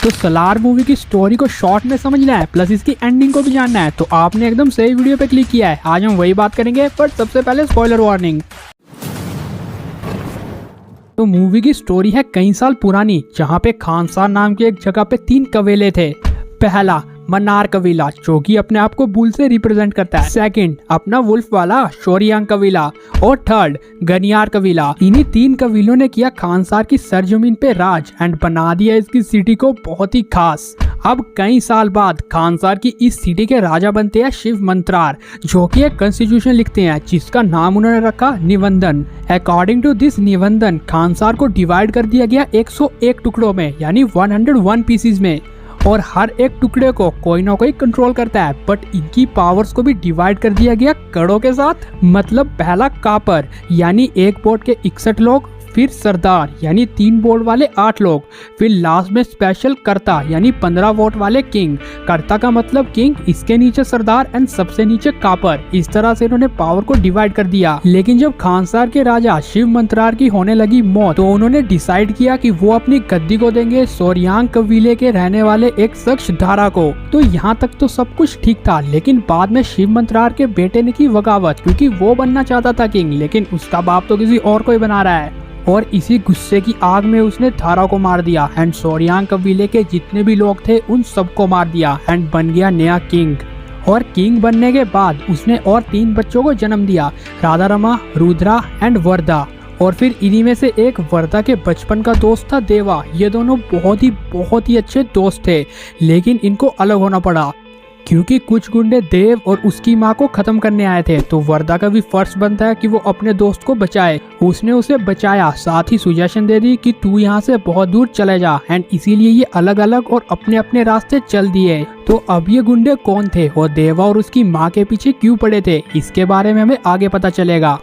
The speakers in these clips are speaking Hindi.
तो सलार मूवी की स्टोरी को शॉर्ट में समझना है प्लस इसकी एंडिंग को भी जानना है तो आपने एकदम सही वीडियो पे क्लिक किया है। आज हम वही बात करेंगे, पर सबसे पहले स्पॉइलर वार्निंग। तो मूवी की स्टोरी है कई साल पुरानी, जहाँ पे खानसार नाम की एक जगह पे 3 कबीले थे। पहला मन्नार कबीला, जो कि अपने आप को बुल से रिप्रेजेंट करता है। सेकंड अपना वुल्फ वाला शोरियांग कबीला, और थर्ड गनियार कबीला। इन्हीं 3 कबीलों ने किया खानसार की सरजमीन पे राज एंड बना दिया इसकी सिटी को बहुत ही खास। अब कई साल बाद खानसार की इस सिटी के राजा बनते हैं शिव मंत्रार, जो कि एक कॉन्स्टिट्यूशन लिखते हैं जिसका नाम उन्होंने रखा निबंधन। अकॉर्डिंग टू दिस निबंधन खानसार को डिवाइड कर दिया गया 101 टुकड़ों में, यानी 101 पीसीज में, और हर एक टुकड़े को कोई ना कोई कंट्रोल करता है। बट इनकी पावर्स को भी डिवाइड कर दिया गया कड़ों के साथ। मतलब पहला कापर यानी 1 बोर्ड के 61 लोग, फिर सरदार यानी 3 बोर्ड वाले 8 लोग, फिर लास्ट में स्पेशल कर्ता यानी 15 वोट वाले किंग। कर्ता का मतलब किंग, इसके नीचे सरदार एंड सबसे नीचे कापर। इस तरह से इन्होंने पावर को डिवाइड कर दिया। लेकिन जब खानसार के राजा शिव मंत्रार की होने लगी मौत, तो उन्होंने डिसाइड किया कि वो अपनी गद्दी को देंगे शोरियांग कबीले के रहने वाले एक शख्स धारा को। तो यहाँ तक तो सब कुछ ठीक था, लेकिन बाद में शिव मंत्रार के बेटे ने की बगावत, क्योंकि वो बनना चाहता था किंग, लेकिन उसका बाप तो किसी और को ही बना रहा है। और इसी गुस्से की आग में उसने थारा को मार दिया एंड शोरियांग कबीले के जितने भी लोग थे उन सबको मार दिया एंड बन गया नया किंग। और किंग बनने के बाद उसने और 3 बच्चों को जन्म दिया, राधारमा, रुद्रा एंड वर्दा। और फिर इन्हीं में से एक वर्दा के बचपन का दोस्त था देवा। ये दोनों बहुत ही अच्छे दोस्त थे, लेकिन इनको अलग होना पड़ा क्योंकि कुछ गुंडे देव और उसकी माँ को खत्म करने आए थे। तो वर्दा का भी फर्ज बनता है कि वो अपने दोस्त को बचाए। उसने उसे बचाया, साथ ही सुजेशन दे दी कि तू यहाँ से बहुत दूर चले जा, एंड इसीलिए ये अलग अलग और अपने अपने रास्ते चल दिए। तो अब ये गुंडे कौन थे और देवा और उसकी माँ के पीछे क्यों पड़े थे, इसके बारे में हमें आगे पता चलेगा।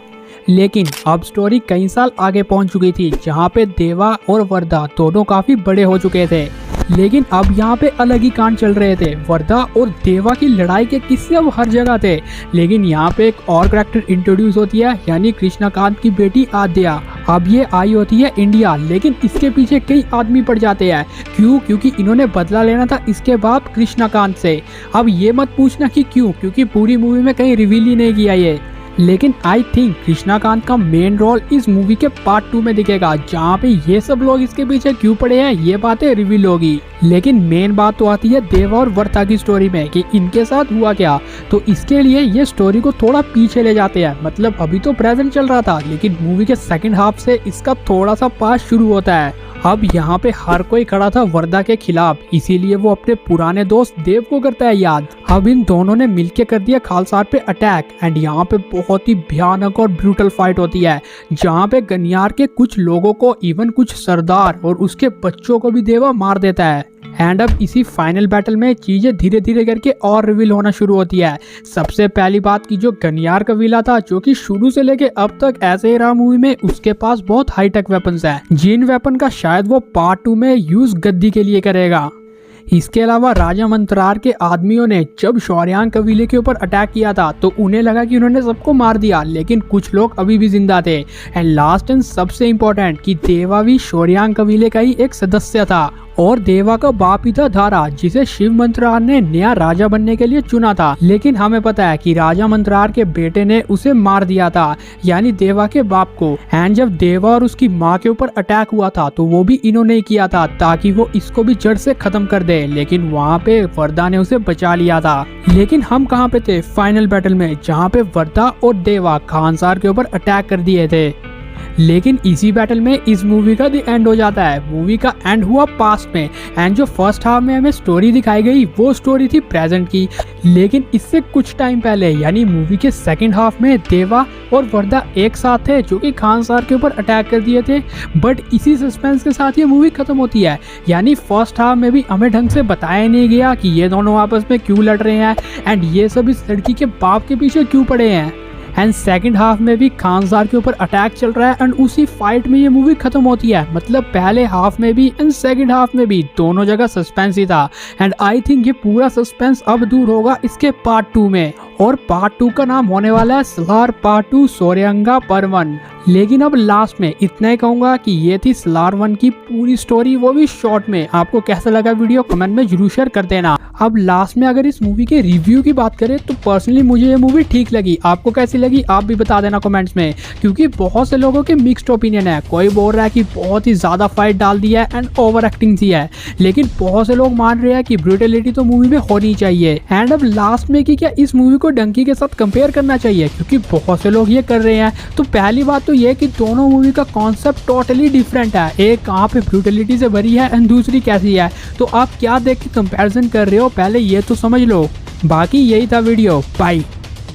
लेकिन अब स्टोरी कई साल आगे पहुंच चुकी थी, जहाँ पे देवा और वर्दा दोनों काफी बड़े हो चुके थे। लेकिन अब यहाँ पे अलग ही कांड चल रहे थे। वर्दा और देवा की लड़ाई के किस्से अब हर जगह थे। लेकिन यहाँ पे एक और कैरेक्टर इंट्रोड्यूस होती है, यानी कृष्णकांत की बेटी आद्या। अब ये आई होती है इंडिया, लेकिन इसके पीछे कई आदमी पड़ जाते हैं। क्यों? क्योंकि इन्होंने बदला लेना था इसके बाप कृष्णकांत से। अब ये मत पूछना कि क्यों, क्योंकि पूरी मूवी में कहीं रिवील ही नहीं किया ये। लेकिन आई थिंक कृष्णकांत का मेन रोल इस मूवी के पार्ट 2 में दिखेगा, जहाँ पे ये सब लोग इसके पीछे क्यों पड़े हैं ये बातें रिवील होगी। लेकिन मेन बात तो आती है देवा और वर्ता की स्टोरी में कि इनके साथ हुआ क्या। तो इसके लिए ये स्टोरी को थोड़ा पीछे ले जाते हैं। मतलब अभी तो प्रेजेंट चल रहा था, लेकिन मूवी के सेकंड हाफ से इसका थोड़ा सा पास शुरू होता है। अब यहाँ पे हर कोई खड़ा था वर्दा के खिलाफ, इसीलिए वो अपने पुराने दोस्त देव को करता है याद। अब इन दोनों ने मिलके कर दिया खालसार पे अटैक, एंड यहाँ पे बहुत ही भयानक और ब्रूटल फाइट होती है, जहाँ पे गनियार के कुछ लोगों को, इवन कुछ सरदार और उसके बच्चों को भी देवा मार देता है। एंड अब इसी फाइनल बैटल में चीजें धीरे धीरे करके और रिवील होना शुरू होती है। सबसे पहली बात की जो गनियार कबीला था, जो कि शुरू से लेके अब तक ऐसे ही रहा मूवी में, उसके पास बहुत हाईटेक वेपन्स हैं, जिन वेपन का शायद वो पार्ट 2 में यूज गद्दी के लिए करेगा। इसके अलावा राजा मंत्रार के आदमियों ने जब शोरियांग कबीले के ऊपर अटैक किया था, तो उन्हें लगा कि उन्होंने सबको मार दिया, लेकिन कुछ लोग अभी भी जिंदा थे। एंड लास्ट एंड सबसे इम्पोर्टेंट कि देवा भी शोरियांग कबीले का ही एक सदस्य था, और देवा का बाप ही था धारा, जिसे शिव मंत्रार ने नया राजा बनने के लिए चुना था। लेकिन हमें पता है कि राजा मंत्रार के बेटे ने उसे मार दिया था, यानी देवा के बाप को। एंड जब देवा और उसकी माँ के ऊपर अटैक हुआ था, तो वो भी इन्होंने ही किया था, ताकि वो इसको भी जड़ से खत्म कर दे। लेकिन वहाँ पे वर्दा ने उसे बचा लिया था। लेकिन हम कहाँ पे थे? फाइनल बैटल में, जहाँ पे वर्दा और देवा खानसार के ऊपर अटैक कर दिए थे। लेकिन इसी बैटल में इस मूवी का द एंड हो जाता है। मूवी का एंड हुआ पास्ट में, एंड जो फर्स्ट हाफ में हमें स्टोरी दिखाई गई वो स्टोरी थी प्रेजेंट की। लेकिन इससे कुछ टाइम पहले, यानी मूवी के सेकंड हाफ में, देवा और वर्दा एक साथ थे, जो कि खानसार के ऊपर अटैक कर दिए थे। बट इसी सस्पेंस के साथ ये मूवी खत्म होती है। यानी फर्स्ट हाफ में भी हमें ढंग से बताया नहीं गया कि ये दोनों आपस में क्यों लड़ रहे हैं, एंड ये सब इस लड़की के बाप के पीछे क्यों पड़े हैं। एंड सेकंड हाफ में भी खानसार के ऊपर अटैक चल रहा है, एंड उसी फाइट में ये मूवी खत्म होती है। मतलब पहले हाफ में भी एंड सेकंड हाफ में भी दोनों जगह सस्पेंस ही था। एंड आई थिंक ये पूरा सस्पेंस अब दूर होगा इसके पार्ट 2 में, और पार्ट 2 का नाम होने वाला है सलार पार्ट 2 शोरियांगा पर्वन। लेकिन अब लास्ट में इतना ही कहूंगा कि ये थी सलार 1 की पूरी स्टोरी, वो भी शॉर्ट में। आपको कैसा लगा वीडियो कमेंट में जरूर शेयर कर देना। अब लास्ट में अगर इस मूवी के रिव्यू की बात करें तो पर्सनली मुझे ये मूवी ठीक लगी। आपको कैसी लगी आप भी बता देना कमेंट्स में, क्योंकि बहुत से लोगों के मिक्स्ड ओपिनियन है। कोई बोल रहा है कि बहुत ही ज्यादा फाइट डाल दिया है एंड ओवर एक्टिंग दी है, लेकिन बहुत से लोग मान रहे हैं कि ब्रूटलिटी तो मूवी में होनी चाहिए। एंड अब लास्ट में कि क्या इस मूवी को डंकी के साथ कंपेयर करना चाहिए, क्योंकि बहुत से लोग ये कर रहे हैं। तो पहली बात तो ये कि दोनों मूवी का कॉन्सेप्ट टोटली डिफरेंट है। एक कहाँ पे ब्रूटलिटी से भरी है एंड दूसरी कैसी है। तो आप क्या देख के कंपैरिजन कर रहे हो पहले ये तो समझ लो। बाकी यही था वीडियो, बाय।